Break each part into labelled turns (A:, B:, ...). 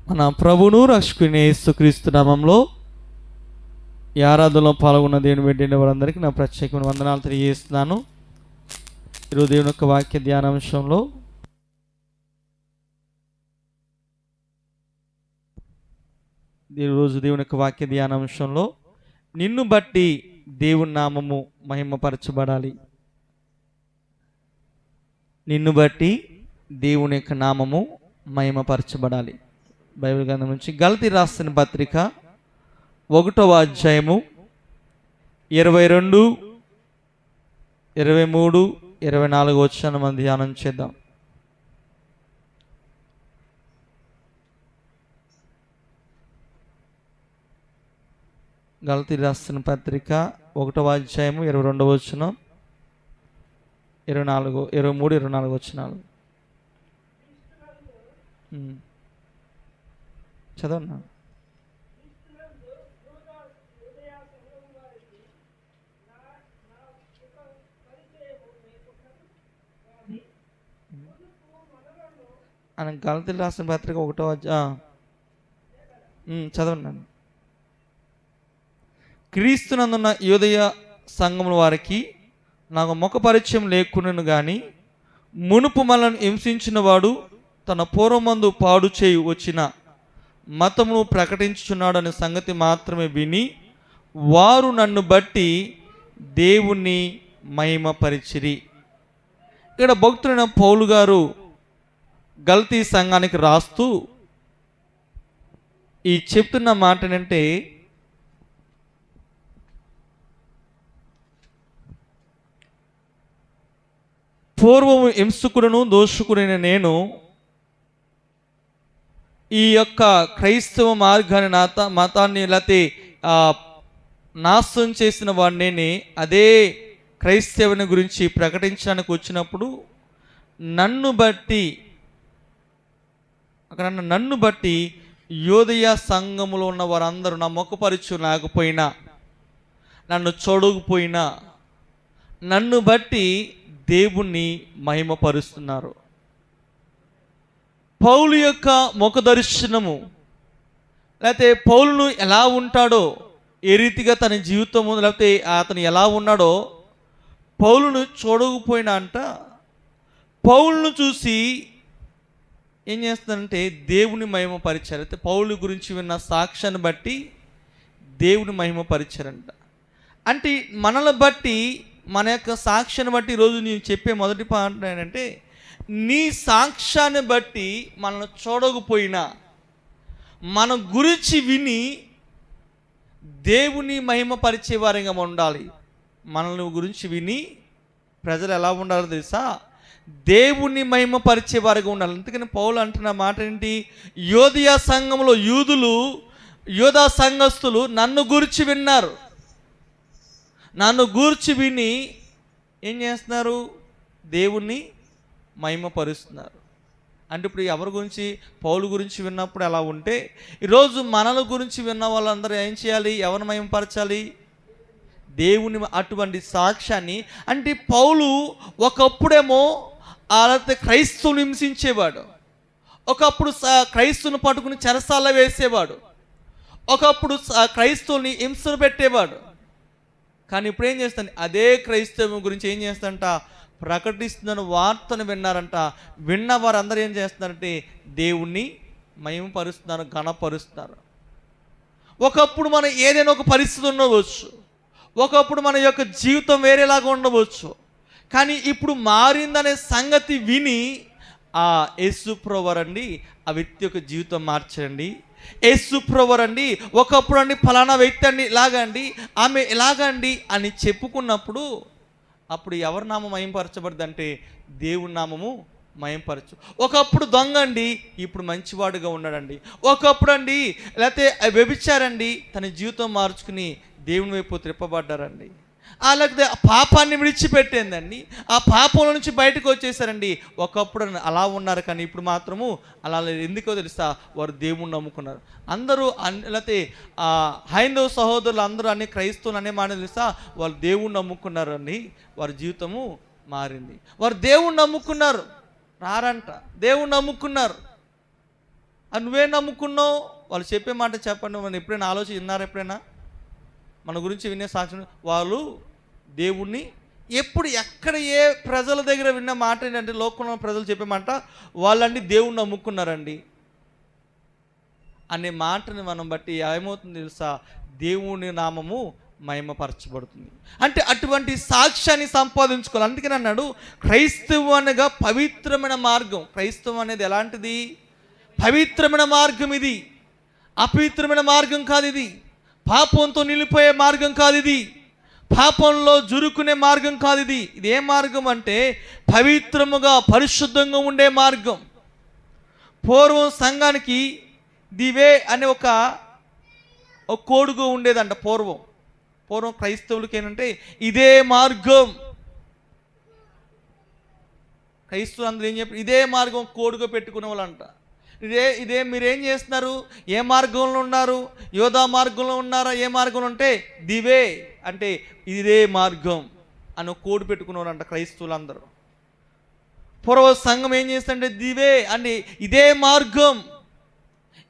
A: మన ప్రభువును రక్షకుని యేసుక్రీస్తు నామంలో ఈ ఆరాధనలో పాల్గొన్న దేవుని బిడ్డైన వారందరికీ నా ప్రత్యేకమైన వందనాలు తెలియజేస్తున్నాను. ఈరోజు దేవుని యొక్క వాక్య ధ్యానాంశంలో నిన్ను బట్టి దేవుని నామము మహిమపరచబడాలి. నిన్ను బట్టి దేవుని యొక్క నామము మహిమపరచబడాలి. బైబిల్ గ్రంథం నుంచి గలతీ రాసిన పత్రిక 1వ అధ్యాయము 22, 23, 24 వచనాలను మనం ధ్యానం చేద్దాం. గలతీ రాసిన పత్రిక 1వ అధ్యాయము 22వ వచనం, 23, 24 వచనాలు చదవన్నా. ఆయన గలతీయులకు రాసిన పత్రిక 1వ చదవండి. క్రీస్తునందున్న యోదయ సంఘముల వారికి నాకు ముఖ పరిచయం లేకున్నాను కానీ మునుపు మనల్ని హింసించిన వాడు తన పూర్వమందు పాడు చేయి వచ్చిన మతమును ప్రకటించుచున్నాడనే సంగతి మాత్రమే విని వారు నన్ను బట్టి దేవుణ్ణి మహిమపరిచిరి. ఇక్కడ భక్తుడైన పౌలు గారు గలతీ సంఘానికి రాస్తూ ఈ చెప్తున్న మాట ఏంటంటే, పూర్వము హింసకుడును దోషకుడైన నేను ఈ యొక్క క్రైస్తవ మార్గాన్ని మతాన్ని లేకపోతే నాశనం చేసిన వాడిని అదే క్రైస్తవుని గురించి ప్రకటించడానికి వచ్చినప్పుడు నన్ను బట్టి యోదయ సంఘములో ఉన్న వారందరూ నా ముఖపరుచు లేకపోయినా, నన్ను చూడకపోయినా నన్ను బట్టి దేవుణ్ణి మహిమపరుస్తున్నారు. పౌలు యొక్క ముఖ దర్శనము లేకపోతే పౌలును ఎలా ఉంటాడో, ఏ రీతిగా తన జీవితము లేకపోతే అతను ఎలా ఉన్నాడో పౌలును చూడకపోయినా అంట పౌలును చూసి ఏం చేస్తానంటే దేవుని మహిమపరిచారు. అయితే పౌలు గురించి విన్న సాక్ష్యాన్ని బట్టి దేవుని మహిమపరిచారంట. అంటే మనల్ని బట్టి, మన యొక్క సాక్ష్యాన్ని బట్టి ఈరోజు నేను చెప్పే మొదటి పాయింట్ ఏంటంటే, నీ సాక్ష్యాన్ని బట్టి మనల్ని చూడకపోయినా మన గురించి విని దేవుని మహిమపరిచే వారిగా ఉండాలి. మనల్ని గురించి విని ప్రజలు ఎలా ఉండాలో తెలుసా? దేవుని మహిమపరిచే వారిగా ఉండాలి. అందుకని పౌలు అంటున్న మాట ఏంటి? యోదయ సంఘంలో యోధా సంఘస్థులు నన్ను గురించి విన్నారు. నన్ను గూర్చి విని ఏం చేస్తున్నారు? దేవుణ్ణి మహిమపరుస్తున్నారు. అంటే ఇప్పుడు ఎవరి గురించి? పౌలు గురించి విన్నప్పుడు ఎలా ఉంటే, ఈరోజు మనల గురించి విన్న వాళ్ళందరూ ఏం చేయాలి? ఎవరిని మహిమపరచాలి? దేవుని. అటువంటి సాక్ష్యాన్ని అంటే పౌలు ఒకప్పుడేమో అలాంటి క్రైస్తవుని హింసించేవాడు, ఒకప్పుడు క్రైస్తవుని పట్టుకుని చెరసాల వేసేవాడు, ఒకప్పుడు క్రైస్తవుని హింసను పెట్టేవాడు. కానీ ఇప్పుడు ఏం చేస్తాను? అదే క్రైస్తవం గురించి ఏం చేస్తాడంట? ప్రకటిస్తున్న వార్తను విన్నారంట. విన్న వారందరూ ఏం చేస్తున్నారంటే దేవుణ్ణి మహిమపరుస్తున్నారు, ఘనపరుస్తున్నారు. ఒకప్పుడు మనం ఏదైనా ఒక పరిస్థితి ఉండవచ్చు, ఒకప్పుడు మన యొక్క జీవితం వేరేలాగా ఉండవచ్చు, కానీ ఇప్పుడు మారిందనే సంగతి విని యేసు ప్రభువారండి ఆ వ్యక్తి యొక్క జీవితం మార్చండి. యేసు ప్రభువారండి ఒకప్పుడు అండి ఫలానా వ్యక్తి అండి ఇలాగండి, ఆమె ఇలాగండి అని చెప్పుకున్నప్పుడు అప్పుడు ఎవరి నామం మహింపరచబడుద్ది అంటే దేవుని నామము మహింపరచు. ఒకప్పుడు దొంగ అండి, ఇప్పుడు మంచివాడుగా ఉన్నాడండి. ఒకప్పుడు అండి లేకపోతే వ్యభిచారండి, తన జీవితం మార్చుకుని దేవుని వైపు త్రిప్పబడ్డారండి. అలాగే పాపాన్ని విడిచిపెట్టేందండి, ఆ పాపంలో నుంచి బయటకు వచ్చేసారండి. ఒకప్పుడు అలా ఉన్నారు, కానీ ఇప్పుడు మాత్రము అలా లేదు. ఎందుకో తెలుసా? వారు దేవుణ్ణి నమ్ముకున్నారు. అందరూ లేకపోతే హైందవ సహోదరులు అందరూ అన్ని క్రైస్తవులు అనే మాట తెలుసా? వాళ్ళు దేవుణ్ణి నమ్ముకున్నారండి, వారి జీవితము మారింది. వారు దేవుణ్ణి నమ్ముకున్నారు, రారంట, దేవుణ్ణి నమ్ముకున్నారు. అది నువ్వేం నమ్ముకున్నావు? వాళ్ళు చెప్పే మాట చెప్పండి. మనం ఎప్పుడైనా విన్నారు? ఎప్పుడైనా మన గురించి వినే సాక్షి వాళ్ళు దేవుణ్ణి ఎప్పుడు ఎక్కడ ఏ ప్రజల దగ్గర విన్న మాట ఏంటంటే, లోకంలో ప్రజలు చెప్పే మాట, వాళ్ళండి దేవుణ్ణి నమ్ముకున్నారండి అనే మాటని మనం బట్టి ఏమవుతుంది తెలుసా? దేవుని నామము మహిమపరచబడుతుంది. అంటే అటువంటి సాక్ష్యాన్ని సంపాదించుకోవాలి. అందుకని అన్నాడు, క్రైస్తవం అనగా పవిత్రమైన మార్గం. క్రైస్తవం అనేది ఎలాంటిది? పవిత్రమైన మార్గం. ఇది అపవిత్రమైన మార్గం కాదు. ఇది పాపంతో నిలిపోయే మార్గం కాదు. ఇది పాపంలో జురుకునే మార్గం కాదు. ఇది ఏ మార్గం అంటే పవిత్రముగా పరిశుద్ధంగా ఉండే మార్గం. పూర్వం సంఘానికి దివే అనే ఒక కోడుగు ఉండేదంట. పూర్వం క్రైస్తవులకి ఏంటంటే ఇదే మార్గం. క్రైస్తవులు అందరూ ఏం చెప్పారు? ఇదే మార్గం కోడుగా పెట్టుకునే వాళ్ళంట. ఇదే మీరేం చేస్తున్నారు? ఏ మార్గంలో ఉన్నారు? యోధా మార్గంలో ఉన్నారా? ఏ మార్గంలో ఉంటే దివే అంటే ఇదే మార్గం అని కోడు పెట్టుకున్నారంట క్రైస్తవులందరూ. పూర్వ సంఘం ఏం చేస్తుంటే దివే అంటే ఇదే మార్గం,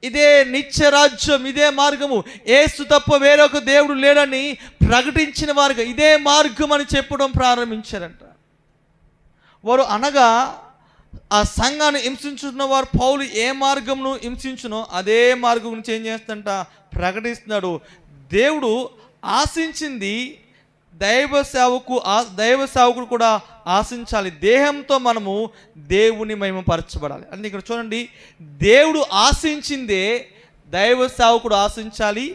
A: ఇదే నిత్య రాజ్యం, ఇదే మార్గము, యేసు తప్ప వేరొక దేవుడు లేడని ప్రకటించిన వారుగా ఇదే మార్గం అని చెప్పడం ప్రారంభించారంట. వారు అనగా ఆ సంఘాన్ని హింసించున్న వారు పౌలు ఏ మార్గంను హింసించునో అదే మార్గం గురించి ఏం చేస్తుంట ప్రకటిస్తున్నాడు. దేవుడు ఆశించింది దైవ సేవకుడు కూడా ఆశించాలి. దేహంతో మనము దేవుని మహిమపరచబడాలి. అంటే ఇక్కడ చూడండి, దేవుడు ఆశించిందే దైవ సేవకుడు ఆశించాలి,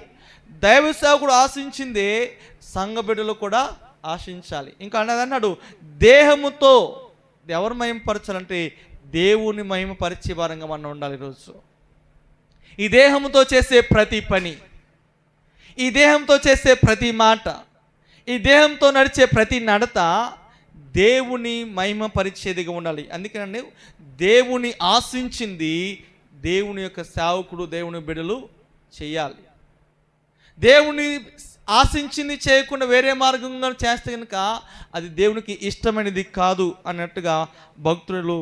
A: దైవ సేవకుడు ఆశించిందే సంఘ బిడ్డలు కూడా ఆశించాలి. ఇంకా అన్నాడు దేహముతో ఎవరు మహిమపరచాలంటే దేవుని మహిమపరిచే వారంగా మనం ఉండాలి. ఈరోజు ఈ దేహంతో చేసే ప్రతి పని, ఈ దేహంతో చేసే ప్రతి మాట, ఈ దేహంతో నడిచే ప్రతి నడత దేవుని మహిమపరిచేదిగా ఉండాలి. అందుకనండి దేవుని ఆశించింది దేవుని యొక్క సేవకుడు, దేవుని బిడ్డలు చేయాలి. దేవుని ఆశించింది చేయకుండా వేరే మార్గంగా చేస్తే కనుక అది దేవునికి ఇష్టమైనది కాదు అన్నట్టుగా భక్తులు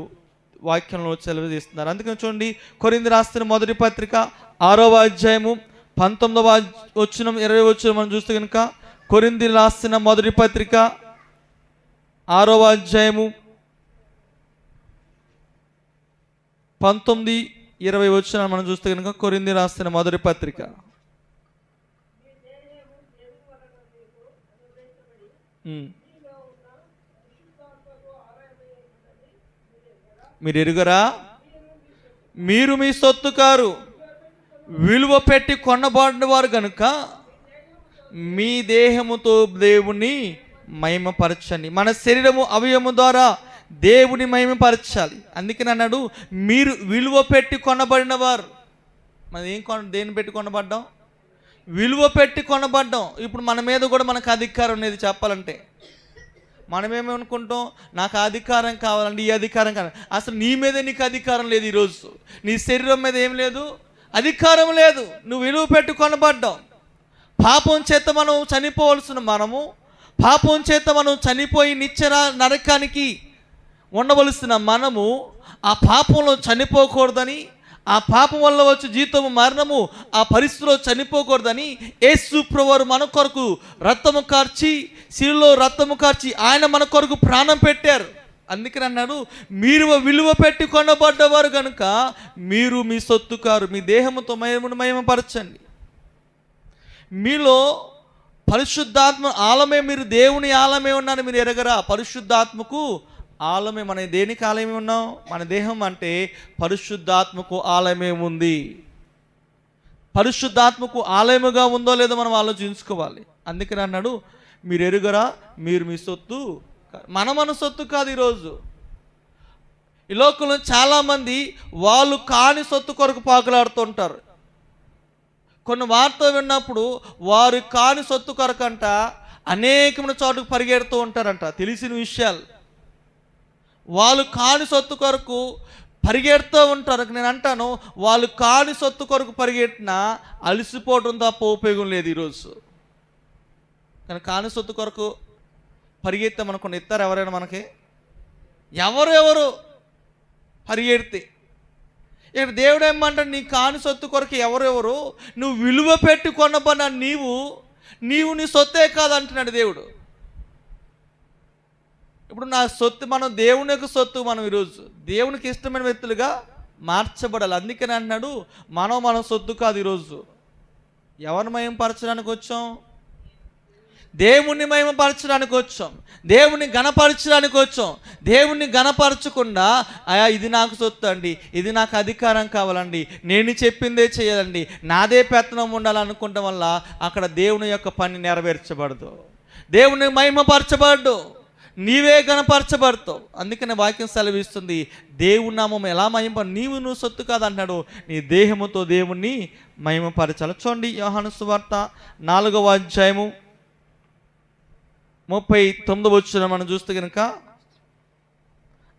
A: వాక్యంలో సెలవుదిస్తున్నారు. అందుకని చూడండి, కొరింథీ రాసిన మొదటి పత్రిక 6వ అధ్యాయము 19వ వచనం 20వ వచనం మనం చూస్తే కనుక, కొరింథీ రాసిన మొదటి పత్రిక 6వ అధ్యాయము 19, 20 వచనాలు మనం చూస్తే కనుక, కొరింథీ రాసిన మొదటి పత్రిక మీరు ఎరుగరా? మీరు మీ సొత్తు కారు, విలువ పెట్టి కొనబడిన వారు కనుక మీ దేహముతో దేవుని మహిమపరచండి. మన శరీరము అవయవము ద్వారా దేవుని మహిమపరచాలి. అందుకని అన్నాడు మీరు విలువ పెట్టి కొనబడిన వారు. మనం దేన్ని పెట్టి కొనబడ్డాం? విలువ పెట్టి కొనబడ్డాం. ఇప్పుడు మన మీద కూడా మనకు అధికారం అనేది చెప్పాలంటే మనమేమనుకుంటాం? నాకు అధికారం కావాలండి, ఈ అధికారం కావాలి. అసలు నీ మీదే నీకు అధికారం లేదు. ఈరోజు నీ శరీరం మీద ఏం లేదు, అధికారం లేదు. నువ్వు విలువ పెట్టి కొనబడ్డావు. పాపం చేత మనం చనిపోవలసిన మనము, పాపం చేత మనం చనిపోయి నిత్య నరకానికి ఉండవలసిన మనము ఆ పాపంలో చనిపోకూడదని, ఆ పాపం వల్ల వచ్చే జీతము మరణము, ఆ పరిస్థితిలో చనిపోకూడదని యేసు ప్రభువారు మన కొరకు రక్తము కార్చి, శిలువలో రక్తము కార్చి ఆయన మన కొరకు ప్రాణం పెట్టారు. అందుకని అన్నాడు మీరు విలువ పెట్టి కొనబడ్డవారు కనుక మీరు మీ సొత్తు కారు, మీ దేహముతో మహిమపరచండి. మీలో పరిశుద్ధాత్మ ఆలమే, మీరు దేవుని ఆలమే ఉన్నారని మీరు ఎరగరా? పరిశుద్ధాత్మకు ఆలమే. మన దేనికి ఆలయమే ఉన్నాం? మన దేహం అంటే పరిశుద్ధాత్మకు ఆలయమే ఉంది. పరిశుద్ధాత్మకు ఆలయముగా ఉందో లేదో మనం ఆలోచించుకోవాలి. అందుకని అన్నాడు మీరు ఎరుగరా? మీరు మీ సొత్తు, మన సొత్తు కాదు. ఈరోజు ఈ లోకంలో చాలామంది వాళ్ళు కాని సొత్తు కొరకు పాకులాడుతుంటారు. కొన్ని వార్తలు విన్నప్పుడు వారు కాని సొత్తు కొరకంట అనేకమైన చోటుకు పరిగెడుతూ ఉంటారంట. తెలిసిన విషయాలు వాళ్ళు కాని సొత్తు కొరకు పరిగెడుతూ ఉంటారు. నేను అంటాను వాళ్ళు కాని సొత్తు కొరకు పరిగెట్టినా అలసిపోవడం తప్ప ఉపయోగం లేదు ఈరోజు. కానీ కాని సొత్తు కొరకు పరిగెత్తే మనకు ఇస్తారు ఎవరైనా? మనకి ఎవరు పరిగెడితే ఇక్కడ దేవుడు ఏమంటాడు, నీ కాని సొత్తు కొరకు ఎవరెవరు, నువ్వు విలువ పెట్టి కొనబడిన నీవు నీ సొత్తే కాదంటున్నాడు దేవుడు. ఇప్పుడు నా సొత్తు, మనం దేవుని యొక్క సొత్తు, మనం ఈరోజు దేవునికి ఇష్టమైన వ్యక్తులుగా మార్చబడాలి. అందుకని అంటున్నాడు, మన సొత్తు కాదు. ఈరోజు ఎవరిని మహిమపరచడానికి వచ్చాం? దేవుణ్ణి మహిమపరచడానికి వచ్చాం, దేవుణ్ణి గణపరచడానికి వచ్చాం. దేవుణ్ణి గణపరచకుండా అయా ఇది నాకు సొత్తు అండి, ఇది నాకు అధికారం కావాలండి, నేను చెప్పిందే చేయాలండి, నాదే పెత్తనం ఉండాలనుకోవడం వల్ల అక్కడ దేవుని యొక్క పని నెరవేర్చబడదు, దేవుని మహిమపరచబడ్డు, నీవే గణపరచబడతావు. అందుకనే వాక్యం సెలవిస్తుంది, దేవుని నామం ఎలా మహిమ, నువ్వు సొత్తు కాదంటున్నాడు, నీ దేహముతో దేవుణ్ణి మహిమపరచాలి. చూడండి యోహాను సువార్త 4వ అధ్యాయము 39వ వచనం మనం చూస్తే కనుక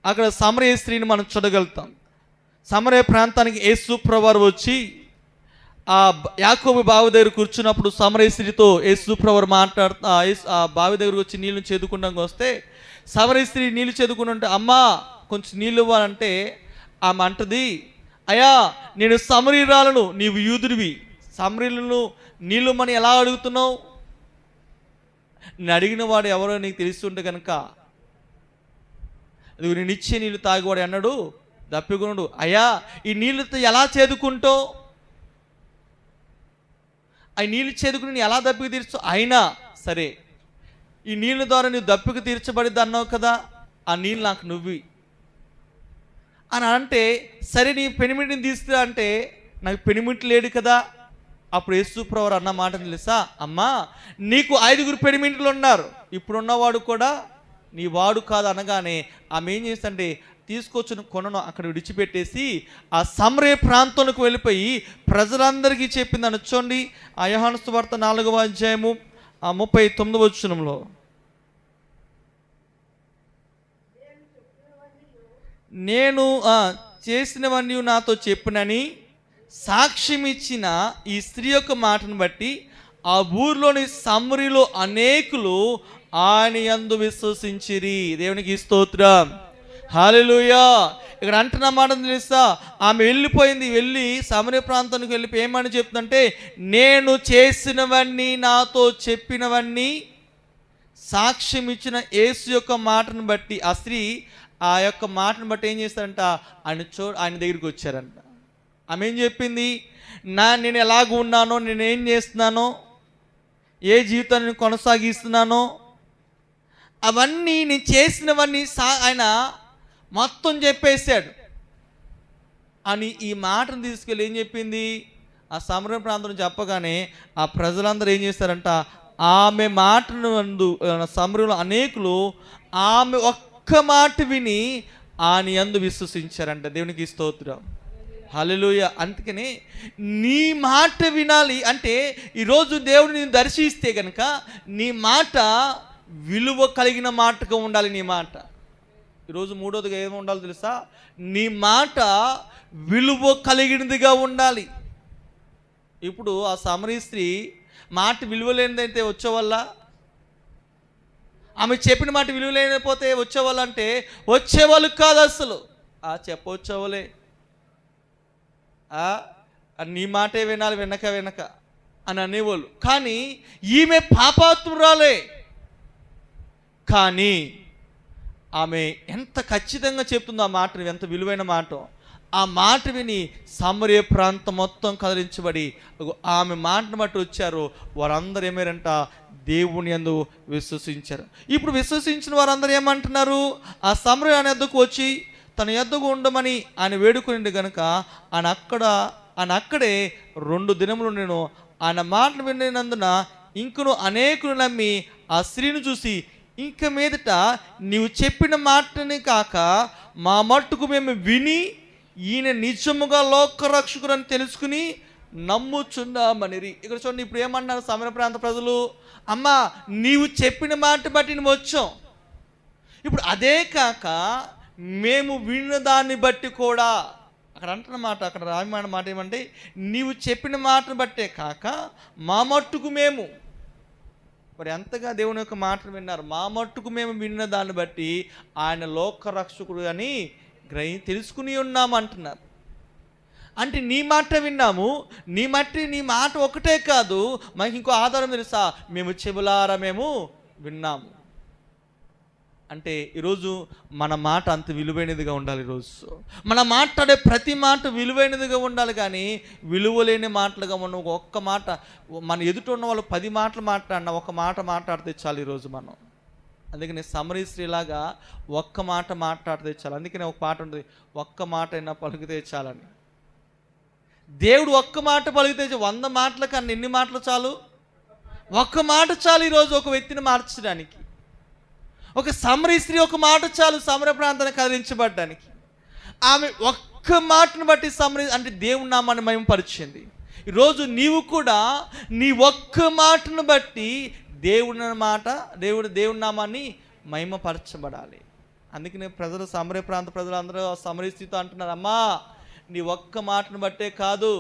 A: అక్కడ సమరయ స్త్రీని మనం చూడగలుగుతాం. సమరయ ప్రాంతానికి యేసు ప్రభువారు వచ్చి ఆ యాకోబు బావి దగ్గర కూర్చున్నప్పుడు సమరయ స్త్రీతో యేసు ప్రభువారు మాట్లాడుతా, ఆ బావి దగ్గరకు వచ్చి నీళ్లు చేదుకుంటానికి వస్తే సమరయ స్త్రీ నీళ్లు చేదుకుంటుంటే, అమ్మా కొంచెం నీళ్ళు ఇవ్వాలంటే ఆమె అంటది, అయ్యా నేను సమరీరాలను, నీవు యూదుడివి, సమరీలను నీళ్ళు మని ఎలా అడుగుతున్నావు? నేను అడిగిన వాడు ఎవరో నీకు తెలుస్తుంటే కనుక నేను ఇచ్చే నీళ్ళు తాగేవాడు అన్నాడు దప్పికొనుడు. అయ్యా ఈ నీళ్ళతో ఎలా చేదుకుంటావు? ఆ నీళ్ళు చేదుకుని నేను ఎలా దప్పిక తీర్చు? అయినా సరే ఈ నీళ్ళ ద్వారా నువ్వు దప్పిక తీర్చబడిద్ది అన్నావు కదా, ఆ నీళ్ళు నాకు నువ్వి అని అంటే, సరే నీ పెనిమిటిని తీసుకురా అంటే నాకు పెనిమిటి లేడు కదా. అప్పుడు యేసు ప్రభువు అన్న మాట తెలుసా, అమ్మా నీకు 5 పెనిమిట్లు ఉన్నారు, ఇప్పుడున్నవాడు కూడా నీ వాడు కాదు అనగానే ఆమె ఏం చేస్తుంటే తీసుకొచ్చిన కొనను అక్కడ విడిచిపెట్టేసి ఆ సమరయ ప్రాంతంలోకి వెళ్ళిపోయి ప్రజలందరికీ చెప్పింది. అనొచ్చండి ఆ యోహాను సువార్త 4వ అధ్యాయము 39వ వచనంలో, నేను చేసినవన్నీ నాతో చెప్పినని సాక్ష్యం ఇచ్చిన ఈ స్త్రీ యొక్క మాటను బట్టి ఆ ఊర్లోని సమరిలో అనేకులు ఆయన యందు విశ్వసించిరి. దేవునికి స్తోత్రం, హల్లెలూయా. ఇక్కడ అంటున్న మాట తెలుసా, ఆమె వెళ్ళిపోయింది, వెళ్ళి సమరయ ప్రాంతానికి వెళ్ళిపోయి ఏమని చెప్తుందంటే, నేను చేసినవన్నీ నాతో చెప్పినవన్నీ సాక్ష్యం ఇచ్చిన యేసు యొక్క మాటను బట్టి ఆ స్త్రీ ఆ యొక్క మాటను బట్టి ఏం చేస్తారంట, ఆయన దగ్గరికి వచ్చారంట. ఆమె ఏం చెప్పింది, నేను ఎలాగ ఉన్నానో, నేనేం చేస్తున్నానో, ఏ జీవితాన్ని కొనసాగిస్తున్నానో అవన్నీ నేను చేసినవన్నీ ఆయన మొత్తం చెప్పేశాడు అని ఈ మాటను తీసుకెళ్ళి ఏం చెప్పింది, ఆ సమరయ ప్రాంతం చెప్పగానే ఆ ప్రజలందరూ ఏం చేస్తారంట, ఆమె మాటను సమరయంలో అనేకులు ఆమె ఒక్క మాట విని ఆయన యందు విశ్వసించారంట. దేవునికి స్తోత్రం, హల్లెలూయా. అందుకని నీ మాట వినాలి అంటే ఈరోజు దేవుడు నేను దర్శిస్తే కనుక నీ మాట విలువ కలిగిన మాటగా ఉండాలి. నీ మాట ఈరోజు మూడోదిగా ఏమి ఉండాలి తెలుసా, నీ మాట విలువ కలిగినదిగా ఉండాలి. ఇప్పుడు ఆ సమరయ స్త్రీ మాట విలువ లేనిదైతే వచ్చేవల్ల, ఆమె చెప్పిన మాట విలువ లేకపోతే వచ్చేవాళ్ళు అంటే వచ్చేవాళ్ళు కాదు అసలు. చెప్పవచ్చేవాళ్ళే, నీ మాటే వినాలి వెనక అని అనేవాళ్ళు. కానీ ఈమె పాపాత్మురాలే, కానీ ఆమె ఎంత ఖచ్చితంగా చెప్తుందో ఆ మాట, ఎంత విలువైన మాట. ఆ మాట విని సమరయ ప్రాంతం మొత్తం కదిలించబడి ఆమె మాటను బట్టి వచ్చారు. వారందరూ ఏమారంట, దేవుని యందు విశ్వసించారు. ఇప్పుడు విశ్వసించిన వారందరూ ఏమంటున్నారు, ఆ సమరయ ఆయన యొద్దకు వచ్చి తన యొద్దకు ఉండమని ఆయన వేడుకుని కనుక ఆయన అక్కడే 2 దినములు నేను ఆయన మాటలు వినినందున ఇంకను అనేకులు నమ్మి ఆ స్త్రీని చూసి, ఇంక మీదట నీవు చెప్పిన మాటని కాక మా మట్టుకు మేము విని ఈయన నిజముగా లోకరక్షకుడు అని తెలుసుకుని నమ్ముచున్నామని. ఇక్కడ చూడండి, ఇప్పుడు ఏమన్నారు సమరయ ప్రాంత ప్రజలు, అమ్మా నీవు చెప్పిన మాట బట్టి నువ్వు వచ్చాం, ఇప్పుడు అదే కాక మేము విన్న దాన్ని బట్టి కూడా, అక్కడ అంటున్న మాట, అక్కడ రాయమైన మాట ఏమంటే, నీవు చెప్పిన మాటను బట్టే కాక మా మట్టుకు మేము, మరి ఎంతగా దేవుని యొక్క మాటలు విన్నారు, మా మట్టుకు మేము విన్న దాన్ని బట్టి ఆయన లోకరక్షకుడు అని తెలుసుకుని ఉన్నాము అంటున్నారు. అంటే నీ మాట విన్నాము, నీ మాట ఒకటే కాదు, మనకి ఇంకో ఆధారం తెలుసా, మేము చెవులారా మేము విన్నాము. అంటే ఈరోజు మన మాట అంత విలువైనదిగా ఉండాలి. ఈరోజు మనం మాట్లాడే ప్రతి మాట విలువైనదిగా ఉండాలి, కానీ విలువలేని మాటలుగా మనం ఒక్క మాట, మన ఎదుట ఉన్న వాళ్ళు 10 మాటలు మాట్లాడినా ఒక మాట మాట్లాడితే చాలు ఈరోజు మనం. అందుకని సమరీ స్త్రీలాగా ఒక్క మాట మాట్లాడితే చాలు. అందుకనే ఒక పాట ఉంటుంది, ఒక్క మాట అయినా పలికితే చాలని. దేవుడు ఒక్క మాట పలికితే 100 మాటల కన్నా ఎన్ని మాటలు చాలు? ఒక్క మాట చాలు ఈరోజు ఒక వ్యక్తిని మార్చడానికి. ఒక సమరీ స్త్రీ ఒక మాట చాలు సమర ప్రాంతాన్ని కదిలించబడ్డానికి. ఆమె ఒక్క మాటను బట్టి సమరీ అంటే దేవుని నామాన్ని మహిమపరిచింది. ఈరోజు నీవు కూడా నీ ఒక్క మాటను బట్టి దేవుని నామాన్ని మహిమపరచబడాలి. అందుకనే ప్రజలు సమరయ ప్రాంత ప్రజలందరూ సమరీ స్థితితో అంటున్నారు, అమ్మా నీ ఒక్క మాటను బట్టే కాదు,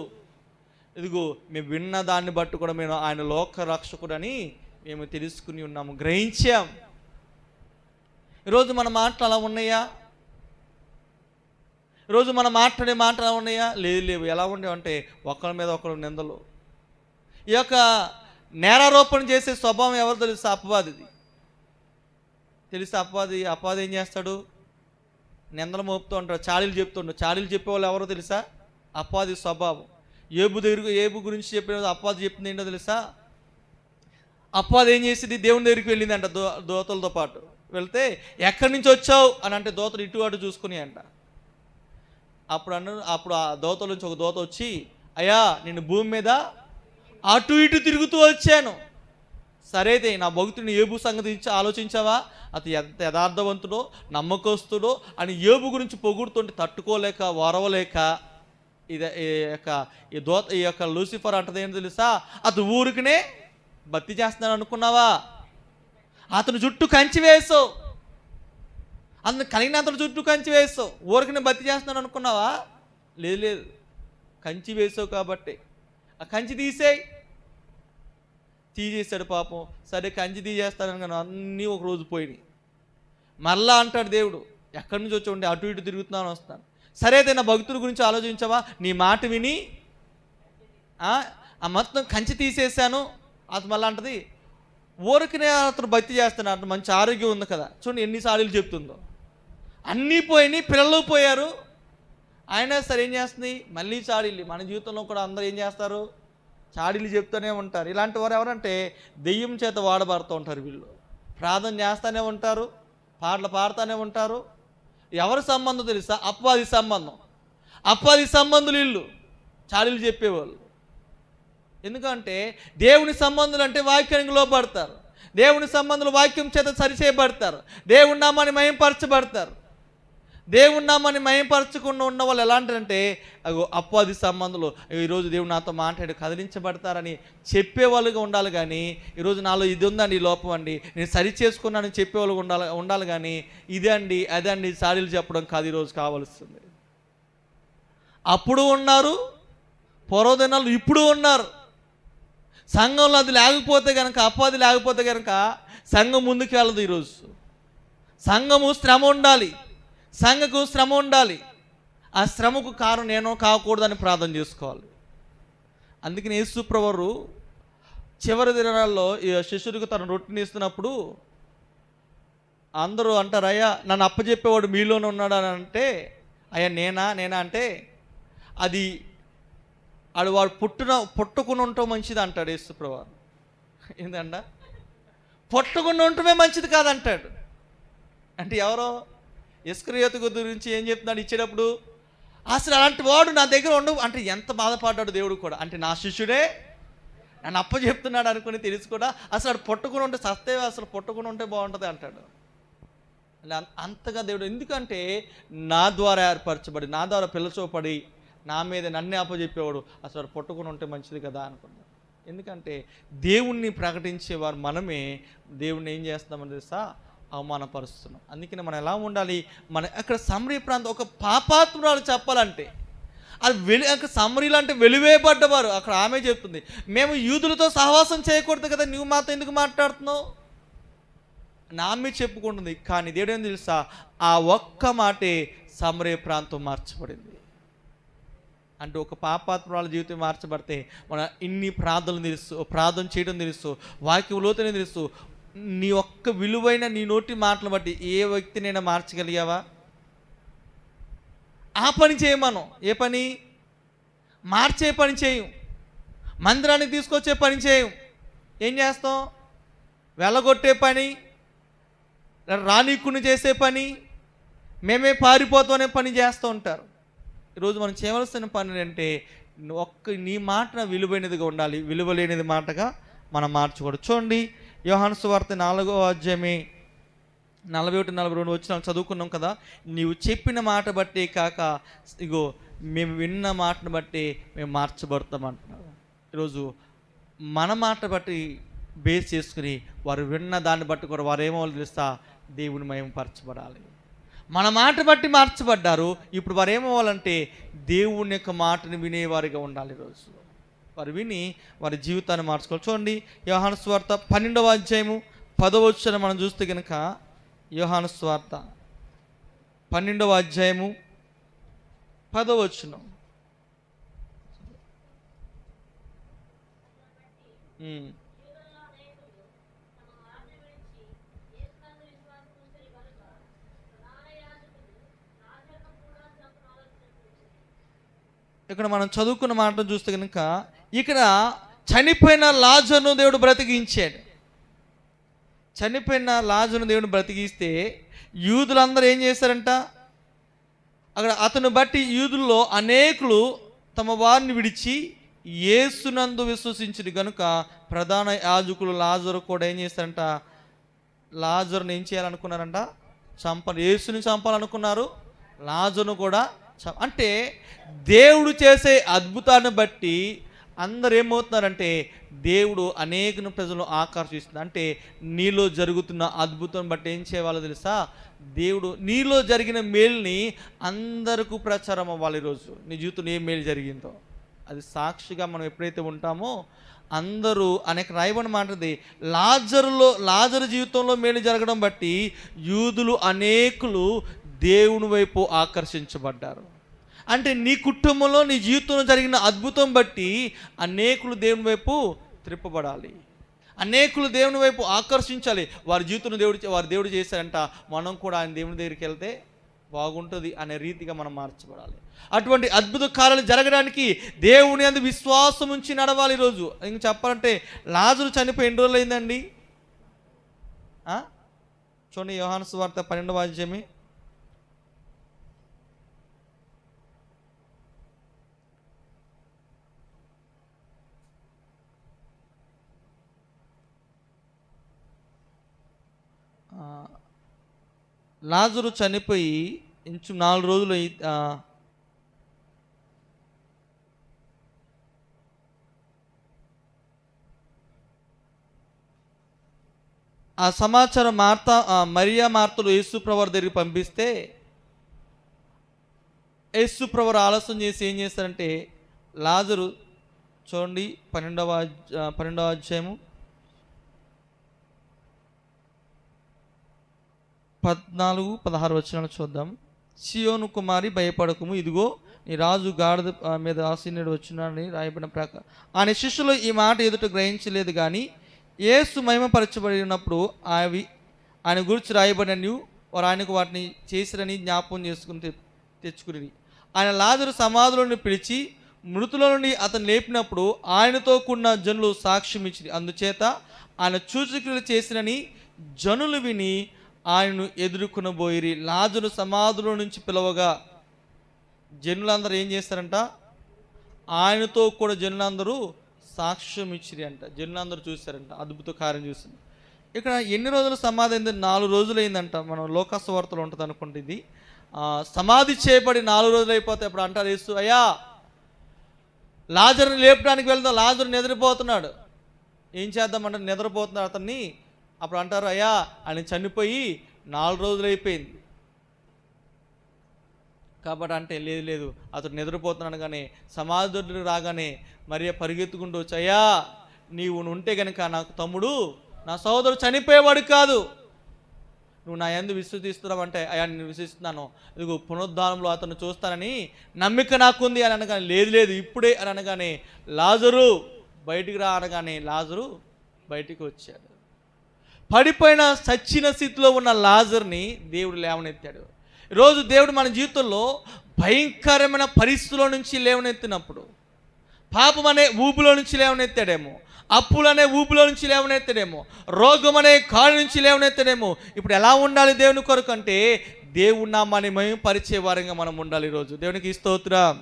A: ఇదిగో మేము విన్న దాన్ని బట్టి కూడా మేము ఆయన లోక రక్షకుడని మేము తెలుసుకుని ఉన్నాము, గ్రహించాం. ఈరోజు మన మాటలు అలా ఉన్నాయా? ఈరోజు మనం మాట్లాడే మాటలు అలా ఉన్నాయా? లేవు. ఎలా ఉండేవంటే ఒకరి మీద ఒకరు నిందలు. ఈ యొక్క నేరారోపణ చేసే స్వభావం ఎవరు తెలుసా? అపవాదిది. తెలుసా? అపవాది ఏం చేస్తాడు? నిందలు మోపుతూ ఉంటాడు, చాడీలు చెప్తుంటాడు. చాడీలు చెప్పేవాళ్ళు ఎవరో తెలుసా? అపవాది స్వభావం. ఏబు గురించి చెప్పిన అపవాది చెప్తుంది ఏంటో తెలుసా? అపవాది ఏం చేసింది? దేవుని దగ్గరికి వెళ్ళిందంట దోతలతో పాటు. వెళ్తే ఎక్కడి నుంచి వచ్చావు అని అంటే దోతలు ఇటు అటు చూసుకుని అంట. అప్పుడు ఆ దోతల నుంచి ఒక దోత వచ్చి, అయ్యా నేను భూమి మీద అటు ఇటు తిరుగుతూ వచ్చాను. సరేదే నా భక్తుడిని ఏబు సంగతి ఆలోచించావా? అతను ఎంత యథార్థవంతుడో నమ్మకస్తుడో అని ఏబు గురించి పొగుడుతుంటే తట్టుకోలేక వరవలేక ఈ యొక్క లూసిఫర్ అంటది ఏంటో తెలుసా? అతను ఊరికనే భక్తి చేస్తున్నాను అనుకున్నావా? అతను జుట్టు కంచి వేసావు, అతను కలిగినంత జుట్టు కంచి వేసావు, ఊరికనే భక్తి చేస్తున్నాను అనుకున్నావా? లేదు, కంచి వేసావు కాబట్టి ఆ కంచి తీసేసాడు పాపం. సరే కంచి తీసేస్తానని కానీ అన్నీ ఒక రోజు పోయినాయి. మళ్ళా అంటాడు దేవుడు, ఎక్కడి నుంచి వచ్చి ఉండి అటు ఇటు తిరుగుతున్నాను వస్తాను. సరే అయితే నా భక్తుల గురించి ఆలోచించావా? నీ మాట విని ఆ మొత్తం కంచి తీసేసాను. అది మళ్ళీ అంటది, ఊరికనే అతను భక్తి చేస్తున్నాడు, అతను మంచి ఆరోగ్యం ఉంది కదా. చూడండి ఎన్ని సాడీలు చెప్తుందో. అన్నీ పోయినాయి, పిల్లలు పోయారు, అయినా సరే ఏం చేస్తుంది? మళ్ళీ చాడీలు. మన జీవితంలో కూడా అందరూ ఏం చేస్తారు? చాడీలు చెప్తూనే ఉంటారు. ఇలాంటి వారు ఎవరంటే దెయ్యం చేత వాడబడుతూ ఉంటారు. వీళ్ళు ప్రార్థన చేస్తూనే ఉంటారు, పాటలు పాడుతూనే ఉంటారు. ఎవరి సంబంధం తెలుసా? అపవాది సంబంధులు వీళ్ళు, చాడీలు చెప్పేవాళ్ళు. ఎందుకంటే దేవుని సంబంధులు అంటే వాక్యానికి లోపడతారు, దేవుని సంబంధులు వాక్యం చేత సరిచేయబడతారు, దేవుని నామాన్ని మహిమపరచబడతారు. దేవుని నామాన్ని మహిమపరచకుండా ఉన్న వాళ్ళు ఎలాంటిదంటే అపవాది సంబంధులు. ఈరోజు దేవుడు నాతో మాట్లాడి కదిలించబడతారని చెప్పేవాళ్ళుగా ఉండాలి, కానీ ఈరోజు నాలో ఇది ఉందండి, ఈ లోపం అండి, నేను సరి చేసుకున్నానని చెప్పేవాళ్ళు ఉండాలి కానీ ఇదే అండి సాడీలు చెప్పడం కాదు ఈరోజు కావాల్సింది. అప్పుడు ఉన్నారు, పూర్వదినాలు ఇప్పుడు ఉన్నారు. సంఘంలో అది లేకపోతే కనుక, అపవాది లేకపోతే కనుక సంఘం ముందుకు వెళ్ళదు. ఈరోజు సంఘము శ్రమ ఉండాలి, సంఘకు శ్రమ ఉండాలి. ఆ శ్రమకు కారణం నేనో కాకూడదని ప్రార్థన చేసుకోవాలి. అందుకని యేసు ప్రభువు చివరి దినాల్లో ఈ శిష్యుడికి తన రొట్టెని ఇస్తున్నప్పుడు అందరూ అంటారు, అయ్యా నన్ను అప్పచెప్పేవాడు మీలోనే ఉన్నాడు అని అంటే, అయ్యా నేనా అంటే అది వాడు పుట్టుకుని ఉండటం మంచిది అంటాడు యేసు ప్రభువు. ఏంటంట? పుట్టుకుని ఉండటమే మంచిది కాదంటాడు. అంటే ఎవరో ఇస్కరియోతు గురించి ఏం చెప్తున్నాడు ఇచ్చేటప్పుడు? అసలు అలాంటి వాడు నా దగ్గర ఉండవు అంటే ఎంత బాధపడ్డాడు దేవుడు కూడా. అంటే నా శిష్యుడే నన్ను అప్పచెప్తున్నాడు అనుకుని తెలిసి కూడా అసలు పుట్టుకుని ఉంటే సస్తే, అసలు పుట్టుకుని ఉంటే బాగుంటుంది అంటాడు. అంతగా దేవుడు, ఎందుకంటే నా ద్వారా ఏర్పరచబడి, నా ద్వారా పిల్లచోపడి, నా మీద నన్నే అప్పచెప్పేవాడు అసలు పుట్టుకుని ఉంటే మంచిది కదా అనుకున్నాడు. ఎందుకంటే దేవుణ్ణి ప్రకటించేవారు మనమే దేవుణ్ణి ఏం చేస్తామని తెలుసా? అవమానపరుస్తున్నాం. అందుకని మనం ఎలా ఉండాలి? మన అక్కడ సమరీ ప్రాంతం ఒక పాపాత్మురాలు చెప్పాలంటే అది సమరీలు అంటే వెలివేయబడ్డవారు. అక్కడ ఆమె చెప్తుంది, మేము యూదులతో సహవాసం చేయకూడదు కదా, నువ్వు మాతో ఎందుకు మాట్లాడుతున్నావు? ఆమె చెప్పుకుంటుంది. కానీ దేవుడు ఏం తెలుసా? ఆ ఒక్క మాటే సమరీ ప్రాంతం మార్చబడింది. అంటే ఒక పాపాత్మరాల జీవితం మార్చబడితే మన ఇన్ని ప్రార్థన చేయడం తెలుసు, వాక్యం లోతునే తెలుసు. నీ ఒక్క విలువైన నీ నోటి మాటలు బట్టి ఏ వ్యక్తినైనా మార్చగలిగావా? ఆ పని చేయమను. ఏ పని? మార్చే పని చేయం, మందిరానికి తీసుకొచ్చే పని చేయం. ఏం చేస్తాం? వెళ్ళగొట్టే పని, రానీకుని చేసే పని, మేమే పారిపోతాం అనే పని చేస్తూ ఉంటారు. ఈరోజు మనం చేయవలసిన పని అంటే నీ మాట విలువైనదిగా ఉండాలి, విలువలేనిది మాటగా మనం మార్చకూడదు. చూడండి, యోహాను సువార్త 4వ అధ్యాయమే 41-42 వచనాలు చదువుకున్నాం కదా. నీవు చెప్పిన మాట బట్టే కాక ఇగో మేము విన్న మాటను బట్టి మేము మార్చబడతాం అంటున్నారు. ఈరోజు మన మాట బట్టి బేస్ చేసుకుని వారు విన్న దాన్ని బట్టి కూడా వారు ఏమో తెలుస్తా, దేవుని మహిమపరచబడాలి. మన మాట బట్టి మార్చబడ్డారు. ఇప్పుడు వారు ఏమవ్వాలంటే దేవుని యొక్క మాటను వినేవారిగా ఉండాలి. ఈరోజు వారు విని వారి జీవితాన్ని మార్చుకోవాలి. చూడండి, యోహాను సువార్త 12వ అధ్యాయము 10వ వచనం మనం చూస్తే కనుక, యోహాను సువార్త 12వ అధ్యాయము 10వ వచనం. ఇక్కడ మనం చదువుకున్న మాటను చూస్తే కనుక, ఇక్కడ చనిపోయిన లాజరును దేవుడు బ్రతికించాడు. చనిపోయిన లాజరును దేవుడు బ్రతికిస్తే యూదులందరూ ఏం చేశారంట? అక్కడ అతను బట్టి యూదుల్లో అనేకులు తమ వారిని విడిచి యేసునందు విశ్వసించింది కనుక ప్రధాన యాజకులు లాజరు కూడా ఏం చేశారంట? లాజరుని ఏం చేయాలనుకున్నారంట? యేసుని చంపాలనుకున్నారు, లాజరును కూడా. అంటే దేవుడు చేసే అద్భుతాన్ని బట్టి అందరు ఏమవుతున్నారంటే దేవుడు అనేక ప్రజలను ఆకర్షిస్తుంది. అంటే నీలో జరుగుతున్న అద్భుతం బట్టి ఏం చేయాలో తెలుసా? దేవుడు నీలో జరిగిన మేలుని అందరికీ ప్రచారం అవ్వాలి. ఈరోజు నీ జీవితంలో ఏ మేలు జరిగిందో అది సాక్షిగా మనం ఎప్పుడైతే ఉంటామో అందరూ అనేక రాయబడిన మాటది, లాజరు జీవితంలో మేలు జరగడం బట్టి యూదులు అనేకులు దేవుని వైపు ఆకర్షించబడ్డారు. అంటే నీ కుటుంబంలో నీ జీవితంలో జరిగిన అద్భుతం బట్టి అనేకులు దేవుని వైపు త్రిప్పబడాలి, అనేకులు దేవుని వైపు ఆకర్షించాలి. వారి జీవితంలో దేవుడు చేశారంట, మనం కూడా ఆయన దేవుని దగ్గరికి వెళ్తే బాగుంటుంది అనే రీతిగా మనం మార్చబడాలి. అటువంటి అద్భుత కార్యాలు జరగడానికి దేవుని అందు విశ్వాసం ఉంచి నడవాలి. ఈరోజు ఇంక చెప్పాలంటే లాజరు చనిపోయి ఎన్ని రోజులు అయిందండి? చూడండి, యోహాను సువార్త 12వ అధ్యాయమే 10. లాజరు చనిపోయి ఇంచు 4 రోజులు ఆ సమాచారం మరియా మార్తలు యేసు ప్రభువు దగ్గరికి పంపిస్తే యేసు ప్రభువు ఆలస్యం చేసి ఏం చేస్తారంటే లాజరు చూడండి 12వ అధ్యాయము 14-16 వచనాలు చూద్దాం. సియోను కుమారి భయపడకుము, ఇదిగో నీ రాజు గాడిద మీద ఆసీనుడు వచ్చినాడని రాయబడిన ప్రకారం. ఆయన శిష్యులు ఈ మాట ఎదుట గ్రహించలేదు, కానీ యేసు మహిమపరచబడినప్పుడు ఆయన గురించి రాయబడినవి వారు ఆయనకు వాటిని చేసిరని జ్ఞాపకం తెచ్చుకుని ఆయన లాజరు సమాధులను పిలిచి మృతుల నుండి అతను లేపినప్పుడు ఆయనతో కూడిన జనులు సాక్ష్యం ఇచ్చింది. అందుచేత ఆయన సూచకులు చేసినని జనులు విని ఆయనను ఎదుర్కొనబోయిరి. లాజరు సమాధుల నుంచి పిలవగా జనులందరూ ఏం చేస్తారంట? ఆయనతో కూడా జనులందరూ సాక్ష్యం ఇచ్చిరి అంట. జనులందరూ చూశారంట, అద్భుత కార్యం చూసింది. ఇక్కడ ఎన్ని రోజులు సమాధి అయింది? 4 రోజులు అయిందంట. మనం లోకాసు వార్తలు ఉంటుంది అనుకుంటే ఇది సమాధి చేయబడి 4 రోజులు అయిపోతే అప్పుడు అంటారు యేసు, అయ్యా లాజరుని లేపడానికి వెళ్దాం, లాజరు నిద్రపోతున్నాడు, ఏం చేద్దామంటే నిద్రపోతున్నాడు అతన్ని. అప్పుడు అంటారు, అయ్యా ఆయన చనిపోయి 4 రోజులు అయిపోయింది కాబట్టి అంటే లేదు అతడు నిద్రపోతున్నాడు. కానీ సమాధి దగ్గరికి రాగానే మరియ పరిగెత్తుకుంటూ వచ్చి, అయ్యా నీవు ఉంటే కనుక నాకు తమ్ముడు నా సోదరుడు చనిపోయేవాడు కాదు, నువ్వు నా యందు విశ్వసిస్తున్నావు అంటే, అయ్యా నేను విశ్వసిస్తున్నాను, ఇదిగో పునరుద్ధానంలో అతను చూస్తానని నమ్మిక నాకుంది అని అనగానే, లేదు లేదు ఇప్పుడే అని అనగానే, లాజరు బయటికి రా అనగానే లాజరు బయటికి వచ్చాడు. పడిపోయిన చచ్చిన స్థితిలో ఉన్న లాజర్ని దేవుడు లేవనెత్తాడు. ఈరోజు దేవుడు మన జీవితంలో భయంకరమైన పరిస్థితుల నుంచి లేవనెత్తినప్పుడు, పాపం అనే ఊపులో నుంచి లేవనెత్తాడేమో, అప్పులనే ఊపులో నుంచి లేవనెత్తాడేమో, రోగం అనే కాడి నుంచి లేవనెత్తాడేమో. ఇప్పుడు ఎలా ఉండాలి దేవుని కొరకు అంటే, దేవుని నామాన్ని మహిమపరిచే వారంగా మనం ఉండాలి. ఈరోజు దేవునికి స్తోత్రం,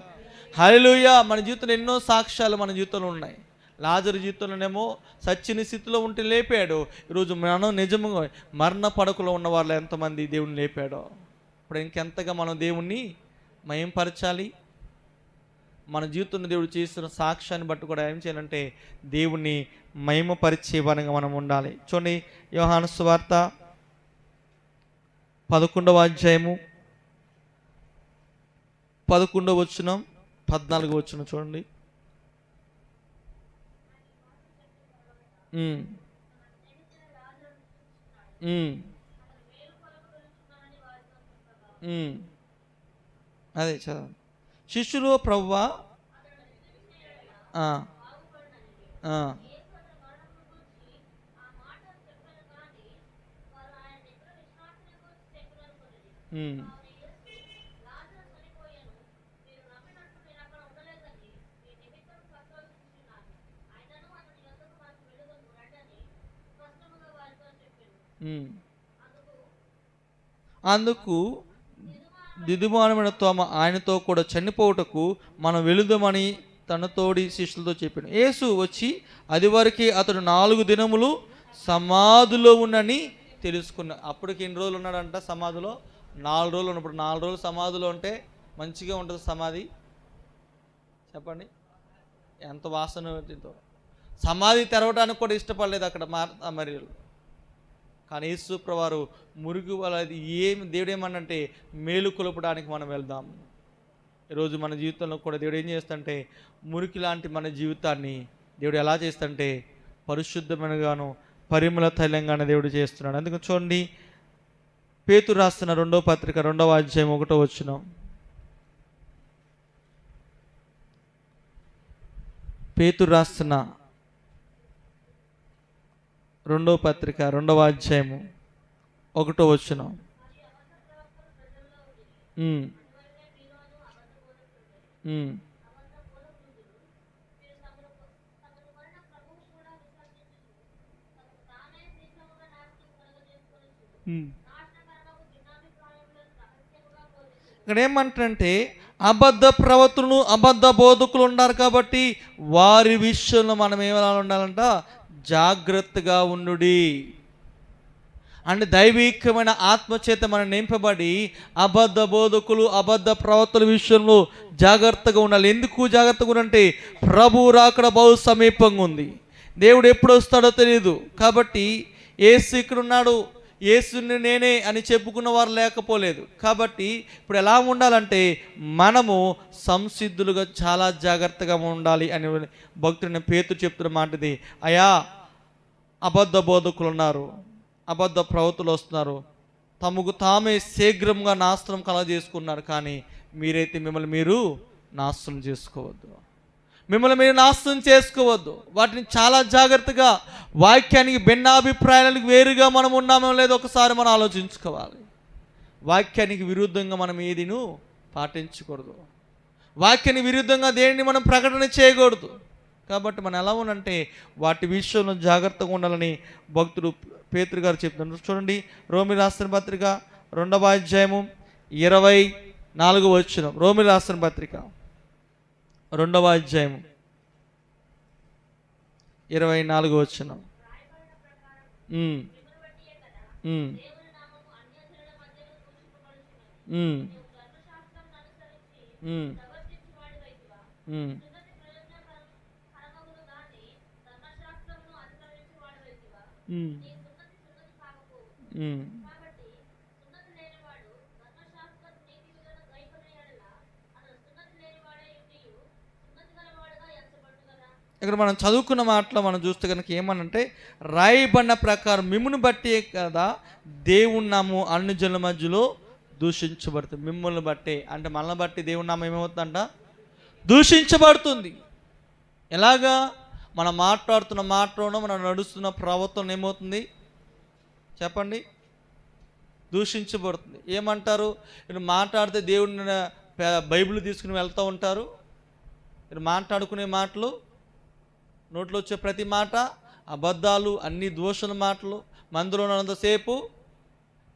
A: హల్లెలూయా. మన జీవితంలో ఎన్నో సాక్ష్యాలు మన జీవితంలో ఉన్నాయి. లాజరు జీవితంలోనేమో సచ్చిన స్థితిలో ఉంటే లేపాడు. ఈరోజు మనం నిజంగా మరణ పడకలో ఉన్న వాళ్ళు ఎంతమంది దేవుని లేపాడో. ఇప్పుడు ఇంకెంతగా మనం దేవుణ్ణి మహిమపరచాలి. మన జీవితంలో దేవుడు చేస్తున్న సాక్ష్యాన్ని బట్టి కూడా ఏం చేయాలంటే దేవుణ్ణి మహిమపరిచే వారంగా మనం ఉండాలి. చూడండి, యోహాను సువార్త 11వ అధ్యాయము 11వ వచనం 14వ వచనం చూడండి. అదే చదవండి. శిష్యులు ప్రభువా అందుకు దిదుమానమైన తోమ ఆయనతో కూడా చనిపోవుటకు మనం వెళుదామని తన తోడి శిష్యులతో చెప్పాడు. యేసు వచ్చి అది వరకు అతడు 4 దినములు సమాధిలో ఉన్నని తెలుసుకున్నా. అప్పటికి ఎన్ని రోజులు ఉన్నాడంట సమాధిలో? 4 రోజులు ఉన్నప్పుడు. 4 రోజులు సమాధిలో ఉంటే మంచిగా ఉంటుంది సమాధి, చెప్పండి. ఎంత వాసన. సమాధి తెరవడానికి కూడా ఇష్టపడలేదు అక్కడ మరి. కానీ యేసు ప్రభువారు మురుగు వాళ్ళది దేవుడు ఏమన్నంటే మేలు కొలపడానికి మనం వెళ్దాం. ఈరోజు మన జీవితంలో కూడా దేవుడు ఏం చేస్తుంటే మురికి లాంటి మన జీవితాన్ని దేవుడు ఎలా చేస్తుంటే పరిశుద్ధమైనగాను పరిమళ తైలంగానే దేవుడు చేస్తున్నాడు. అందుకని చూడండి, పేతురు రాస్తున్న 2వ పత్రిక 2వ అధ్యాయం 1వ వచనం. పేతురు రాస్తున్న 2వ పత్రిక 2వ అధ్యాయము 1వ వచనం. ఇక్కడ ఏమంటారంటే అబద్ధ ప్రవక్తలు అబద్ధ బోధకులు ఉన్నారు కాబట్టి వారి విషయంలో మనం ఏమైనా ఉండాలంట, జాగ్రత్తగా ఉండుడి. అంటే దైవికమైన ఆత్మచేత మనం నింపబడి అబద్ధ బోధకులు అబద్ధ ప్రవక్తల విషయంలో జాగ్రత్తగా ఉండాలి. ఎందుకు జాగ్రత్తగా ఉండాలంటే ప్రభువు రాకడ బహు సమీపంగా ఉంది. దేవుడు ఎప్పుడు వస్తాడో తెలియదు. కాబట్టి యేసు ఇక్కడ ఉన్నాడు, యేసుని నేనే అని చెప్పుకున్న వారు లేకపోలేదు. కాబట్టి ఇప్పుడు ఎలా ఉండాలంటే మనము సంసిద్ధులుగా చాలా జాగ్రత్తగా ఉండాలి అని భక్తుడిని పేతురు చెప్తున్న మాటది. అయా, అబద్ధ బోధకులు ఉన్నారు, అబద్ధ ప్రవక్తలు వస్తున్నారు, తమకు తామే శీఘ్రంగా నాశనం కలగజేసుకున్నారు. కానీ మీరైతే మిమ్మల్ని మీరు నాశనం చేసుకోవద్దు, మిమ్మల్ని మీరు నాశనం చేసుకోవద్దు. వాటిని చాలా జాగ్రత్తగా, వాక్యానికి భిన్నాభిప్రాయాలకు వేరుగా మనం ఉన్నామో లేదో ఒకసారి మనం ఆలోచించుకోవాలి. వాక్యానికి విరుద్ధంగా మనం ఏదిను పాటించకూడదు, వాక్యానికి విరుద్ధంగా దేనిని మనం ప్రకటన చేయకూడదు. కాబట్టి మనం ఎలా ఉండంటే వాటి విషయంలో జాగ్రత్తగా ఉండాలని భక్తుడు పేతురు గారు చెప్తున్నారు. చూడండి, రోమీయులకు రాసిన పత్రిక 2వ అధ్యాయము 24వ వచనం. రోమీయులకు రాసిన పత్రిక 2వ అధ్యాయము 24వ వచనం. ఇక్కడ మనం చదువుకున్న మాటలో మనం చూస్తే కనుక ఏమనంటే, రాయబడిన ప్రకారం మిమ్మును బట్టే కదా దేవుని నామం అన్ని జనుల మధ్యలో దూషించబడుతుంది. మిమ్మల్ని బట్టే అంటే మనల్ని బట్టి దేవుని నామం ఏమవుతుందంట? దూషించబడుతుంది. ఎలాగా? మనం మాట్లాడుతున్న మాటలోనూ మనం నడుస్తున్న ప్రవర్తన ఏమవుతుంది చెప్పండి? దూషించబడుతుంది. ఏమంటారు? మీరు మాట్లాడితే దేవుడిని బైబిల్ తీసుకుని వెళ్తూ ఉంటారు. మీరు మాట్లాడుకునే మాటలు, నోట్లో వచ్చే ప్రతి మాట అబద్ధాలు, అన్ని దోషణ మాటలు. మందులో ఉన్నంతసేపు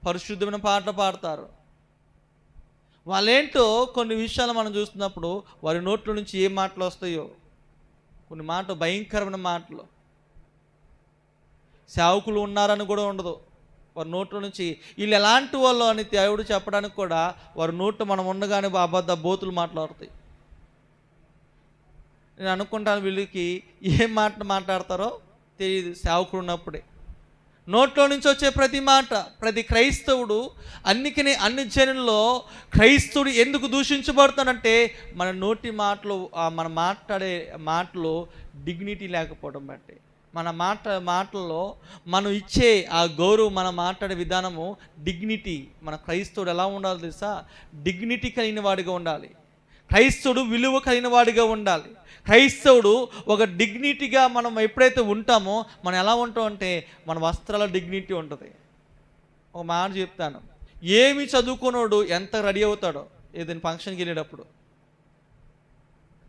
A: పరిశుద్ధమైన పాటలు పాడతారు. వాళ్ళేంటో కొన్ని విషయాలు మనం చూస్తున్నప్పుడు వారి నోట్ల నుంచి ఏ మాటలు వస్తాయో, కొన్ని మాటలు భయంకరమైన మాటలు. సేవకులు ఉన్నారని కూడా ఉండదు వారి నోట్ల నుంచి. వీళ్ళు ఎలాంటి వాళ్ళు అని దేవుడు చెప్పడానికి కూడా వారి నోట్లు మనం ఉండగానే అబద్ధ బోతులు మాట్లాడుతాయి. నేను అనుకుంటాను వీళ్ళకి ఏం మాట మాట్లాడతారో తెలియదు. సేవకుడు ఉన్నప్పుడే నోట్లో నుంచి వచ్చే ప్రతి మాట, ప్రతి క్రైస్తవుడు అన్నికని అన్ని జనుల్లో క్రైస్తవుడు ఎందుకు దూషించబడుతానంటే మన నోటి మాటలు, మన మాట్లాడే మాటలు డిగ్నిటీ లేకపోవడం బట్టి, మన మాటల్లో మనం ఇచ్చే ఆ గౌరవం, మన మాట్లాడే విధానము డిగ్నిటీ. మన క్రైస్తవుడు ఎలా ఉండాలో తెలుసా? డిగ్నిటీ కలిగిన వాడిగా ఉండాలి. క్రైస్తవుడు విలువ కలిగిన వాడిగా ఉండాలి. క్రైస్తవుడు ఒక డిగ్నిటీగా మనం ఎప్పుడైతే ఉంటామో మనం ఎలా ఉంటాం అంటే మన వస్త్రాల డిగ్నిటీ ఉంటుంది. ఒక మాట చెప్తాను, ఏమి చదువుకున్నాడు ఎంత రెడీ అవుతాడో ఏదైనా ఫంక్షన్కి వెళ్ళేటప్పుడు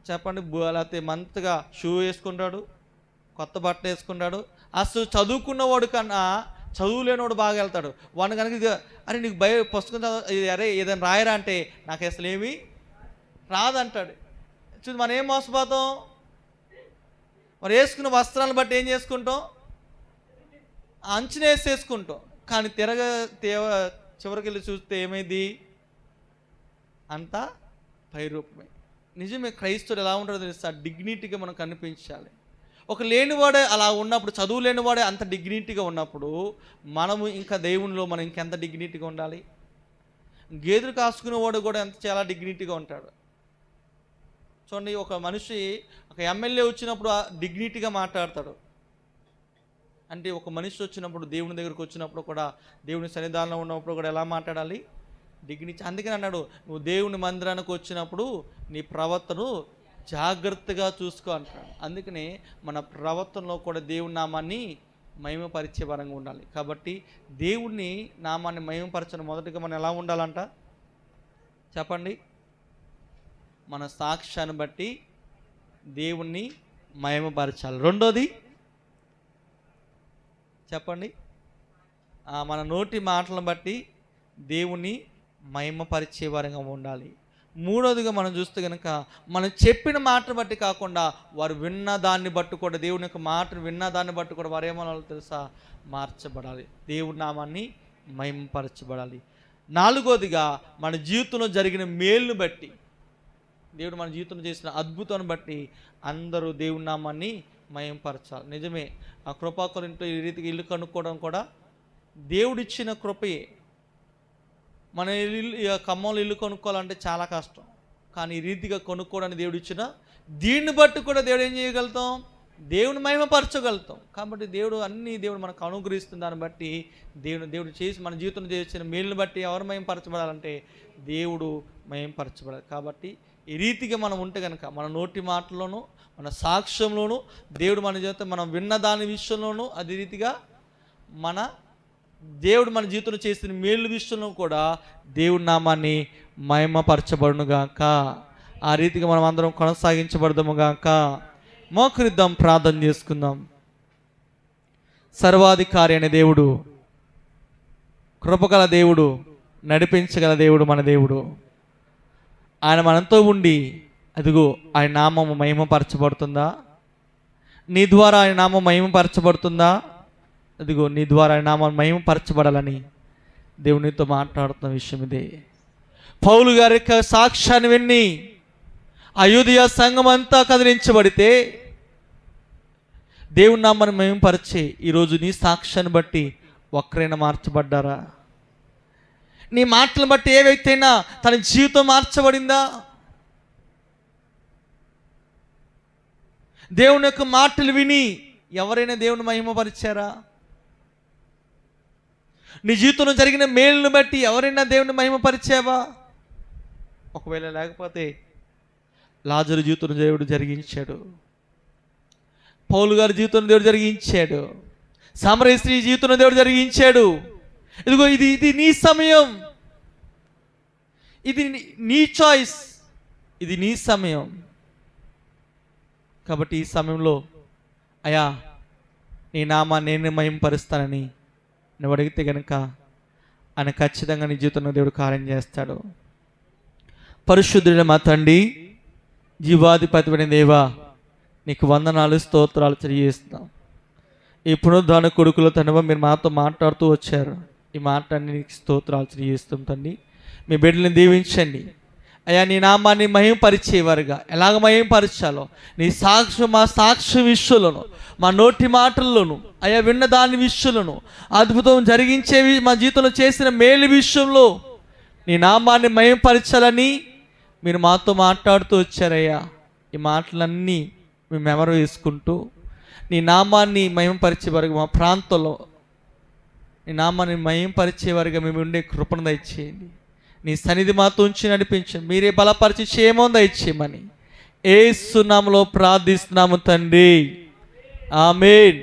A: చెప్పండి. లేకపోతే మంత్గా షూ వేసుకుంటాడు, కొత్త బట్ట వేసుకుంటాడు. అసలు చదువుకున్నవాడు కన్నా చదువులేనివాడు బాగా వెళ్తాడు. వాడిని కనుక అరే నీకు పుస్తకం అరే ఏదైనా రాయరా అంటే నాకు అసలు ఏమీ రాదంటాడు. చూసి మనం ఏం మోసపోతాం? మరి వేసుకున్న వస్త్రాలను బట్టి ఏం చేసుకుంటాం? అంచనా వేసేసుకుంటాం. కానీ చివరికి వెళ్ళి చూస్తే ఏమైంది? అంతా పైరూపమే. నిజమే, క్రైస్తవుడు ఎలా ఉంటాడో తెలుసా? డిగ్నిటీగా మనం కనిపించాలి. ఒక లేనివాడే అలా ఉన్నప్పుడు, చదువు లేనివాడే అంత డిగ్నిటీగా ఉన్నప్పుడు మనము ఇంకా దేవునిలో మనం ఇంకెంత డిగ్నిటీగా ఉండాలి? గేదెలు కాసుకునేవాడు కూడా చాలా డిగ్నిటీగా ఉంటాడు. చూడండి, ఒక మనిషి ఒక ఎమ్మెల్యే వచ్చినప్పుడు డిగ్నిటీగా మాట్లాడతాడు. అంటే ఒక మనిషి వచ్చినప్పుడు, దేవుని దగ్గరకు వచ్చినప్పుడు కూడా, దేవుని సన్నిధానంలో ఉన్నప్పుడు కూడా ఎలా మాట్లాడాలి? డిగ్నిటీ. అందుకని అన్నాడు, నువ్వు దేవుని మందిరానికి వచ్చినప్పుడు నీ ప్రవర్తను జాగ్రత్తగా చూసుకో అంటాడు. అందుకనే మన ప్రవర్తనలో కూడా దేవుని నామాన్ని మహిమపరిచే వరంగా ఉండాలి. కాబట్టి దేవుని నామాన్ని మహిమపరచడం మొదటిగా మనం ఎలా ఉండాలంట చెప్పండి? మన సాక్ష్యాన్ని బట్టి దేవుణ్ణి మహిమపరచాలి. రెండోది చెప్పండి? మన నోటి మాటలను బట్టి దేవుణ్ణి మహిమపరిచే వరంగా ఉండాలి. మూడోదిగా మనం చూస్తే కనుక మనం చెప్పిన మాటను బట్టి కాకుండా వారు విన్న దాన్ని బట్టి కూడా, దేవుని యొక్క మాటను విన్న దాన్ని బట్టి కూడా వారు ఏమనాలో తెలుసా? మార్చబడాలి. దేవుడి నామాన్ని మహిమపరచబడాలి. నాలుగోదిగా మన జీవితంలో జరిగిన మేలును బట్టి, దేవుడు మన జీవితంలో చేసిన అద్భుతాన్ని బట్టి అందరూ దేవుని నామాన్ని మహిమపరచాలి. నిజమే, ఆ కృపాకరింట్లో ఈ రీతికి ఇల్లు కనుక్కోవడం కూడా దేవుడిచ్చిన కృపయే. మన ఇల్లు, ఖమ్మంలో ఇల్లు కొనుక్కోవాలంటే చాలా కష్టం. కానీ ఈ రీతిగా కొనుక్కోవడానికి దేవుడు ఇచ్చిన దీన్ని బట్టి కూడా దేవుడు ఏం చేయగలుగుతాం? దేవుని మహిమపరచగలుగుతాం. కాబట్టి దేవుడు మనకు అనుగ్రహిస్తున్న దాన్ని బట్టి, దేవుడు చేసి మన జీవితంలో చేసిన మేలుని బట్టి ఎవరు మహిమపరచబడాలంటే దేవుడు మహిమపరచబడాలి. కాబట్టి ఈ రీతిగా మనం ఉంటే కనుక మన నోటి మాటల్లోనూ, మన సాక్ష్యంలోనూ, దేవుడు మన జీవితం మనం విన్న దాని విషయంలోనూ, అదే రీతిగా దేవుడు మన జీవితంలో చేసిన మేలు విషయంలో కూడా దేవుడి నామాన్ని మహిమపరచబడునుగాక. ఆ రీతిగా మనం అందరం కొనసాగించబడదాముగాక. మోకరిద్దాం, ప్రార్థన చేసుకుందాం. సర్వాధికారి అనే దేవుడు, కృపగల దేవుడు, నడిపించగల దేవుడు మన దేవుడు. ఆయన మనతో ఉండి అదిగో ఆయన నామము మహిమపరచబడుతుందా? నీ ద్వారా ఆయన నామం మహిమపరచబడుతుందా? అదిగో నీ ద్వారా ఆయన నామం మహిమపరచబడాలని దేవునితో మాట్లాడుతున్న విషయం ఇదే. పౌలు గారి యొక్క సాక్ష్యాన్ని విని అయోధ్య సంఘం అంతా కదిలించబడితే దేవుని నామాన్ని మహిమపరిచే ఈరోజు నీ సాక్ష్యాన్ని బట్టి ఒక్కరైనా మార్చబడ్డారా? నీ మాటలను బట్టి ఏ వ్యక్తి అయినా తన జీవితం మార్చబడిందా? దేవుని యొక్క మాటలు విని ఎవరైనా దేవుని మహిమపరిచారా? నీ జీవితంలో జరిగిన మేలును బట్టి ఎవరైనా దేవుని మహిమపరిచావా? ఒకవేళ లేకపోతే లాజరు జీవితంలో దేవుడు జరిగించాడు, పౌలు గారి జీవితంలో దేవుడు జరిగించాడు, సమరయ స్త్రీ జీవితంలో దేవుడు జరిగించాడు. ఇదిగో ఇది నీ సమయం, ఇది నీ చాయిస్, ఇది నీ సమయం. కాబట్టి ఈ సమయంలో అయ్యా నీ నామాన్ని నేను మహిమపరుస్తానని నువ్వు అడిగితే కనుక ఆయన ఖచ్చితంగా నీ జీవితంలో దేవుడు కార్యం చేస్తాడు. పరిశుద్ధుడైన మా తండ్రి, జీవాధిపతివైన దేవా, నీకు వందనాలు, స్తోత్రాలు తెలియజేస్తున్నాం. ఈ పునరుద్ధాన కొడుకుల తండ్రి మీరు మాతో మాట్లాడుతూ వచ్చారు. ఈ మాట్లాడి నీకు స్తోత్రాలు తెలియజేస్తాం తండ్రి. మీ బిడ్డల్ని దీవించండి అయ్యా. నీ నామాన్ని మహిమపరిచేవారుగా ఎలాగ మహిమపరచాలో నీ సాక్ష్యం, మా సాక్ష్య విషయంలోను, మా నోటి మాటల్లోను అయ్యా, విన్న దాని విషయంలోను, అద్భుతం జరిగించేవి మా జీవితంలో చేసిన మేలు విషయంలో నీ నామాన్ని మహిమపరచాలని మీరు మాతో మాట్లాడుతూ వచ్చారయ్యా. ఈ మాటలన్నీ మేము ఎవరు వేసుకుంటూ నీ నామాన్ని మహిమపరిచేవారుగా మా ప్రాంతంలో నీ నామాన్ని మహిమపరిచేవారుగా మేము ఉండే కృపను దయచేయండి. నీ సన్నిధి మాతో ఉంచి నడిపించండి. మీరే బలపరిచి క్షేమం దయచేయమని యేసు నామములో ప్రార్థిస్తున్నాము తండ్రి. ఆమేన్.